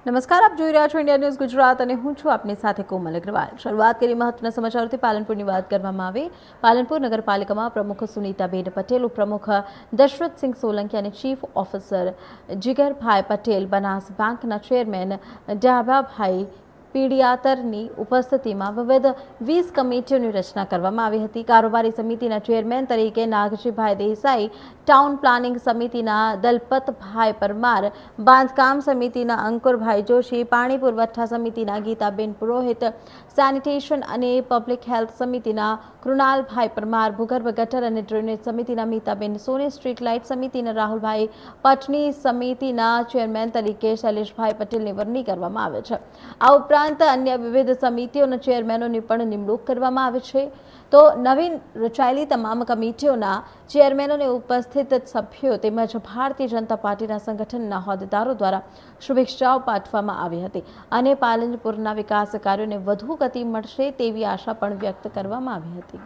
નમસ્કાર, આપ જોઈ રહ્યા છો ઇન્ડિયા ન્યૂઝ ગુજરાત અને હું છું આપની સાથે કોમલ અગ્રવાલ। શરૂઆત કરી મહત્વના સમાચારોથી પાલનપુરની વાત કરવામાં આવે। પાલનપુર નગરપાલિકામાં પ્રમુખ સુનીતાબેન પટેલ, ઉપપ્રમુખ દશરથસિંહ સોલંકી અને ચીફ ઓફિસર જીગરભાઈ પટેલ, બનાસ બેંકના ચેરમેન ડાભાભાઈ પીડિયાતરની ઉપસ્થિતિમાં વિવિધ 20 કમિટીઓની રચના કરવામાં આવી હતી। કારોબારી સમિતિના ચેરમેન તરીકે નાગજીભાઈ દેસાઈ, ટાઉન પ્લાનિંગ સમિતિના દલપતભાઈ પરમાર, બાંધકામ સમિતિના અંકુરભાઈ જોશી, પાણી પુરવઠા સમિતિના ગીતાબેન પુરોહિત, સેનિટેશન અને પબ્લિક હેલ્થ સમિતિના કૃણાલભાઈ પરમાર, ભૂગર્ભ ગટર અને ડ્રેનેજ સમિતિના મીતાબેન સોની, સ્ટ્રીટ લાઇટ સમિતિના રાહુલભાઈ પટની, સમિતિના ચેરમેન તરીકે શૈલેષભાઈ પટેલની વરણી કરવામાં આવે છે। આ ઉપરાંત અન્ય વિવિધ સમિતિઓના ચેરમેનોની પણ નિમણૂક કરવામાં આવે છે। તો નવીન રચાયેલી તમામ કમિટીઓના ચેરમેનોને ઉપસ્થિત સભ્યો તેમજ ભારતીય જનતા પાર્ટીના સંગઠનના હોદ્દેદારો દ્વારા શુભેચ્છાઓ પાઠવવામાં આવી હતી અને પાલનપુરના વિકાસ કાર્યોને વધુ ગતિ મળશે તેવી આશા પણ વ્યક્ત કરવામાં આવી હતી।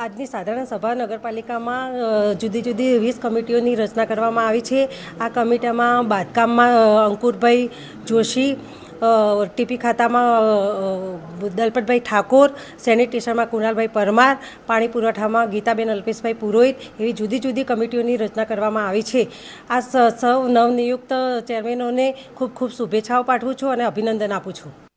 આજની સાધારણ સભા નગરપાલિકામાં જુદી જુદી 20 કમિટીઓની રચના કરવામાં આવી છે। આ કમિટીમાં બાંધકામમાં અંકુરભાઈ જોશી, ટીપી ખાતામાં દલપતભાઈ ઠાકોર, સેનિટેશનમાં કુણાલભાઈ પરમાર, પાણી પુરવઠામાં ગીતાબેન અલ્પેશભાઈ પુરોહિત એવી જુદી જુદી કમિટીઓની રચના કરવામાં આવી છે। આ સૌ નવનિયુક્ત ચેરમેનોને ખૂબ ખૂબ શુભેચ્છાઓ પાઠવું છું અને અભિનંદન આપું છું।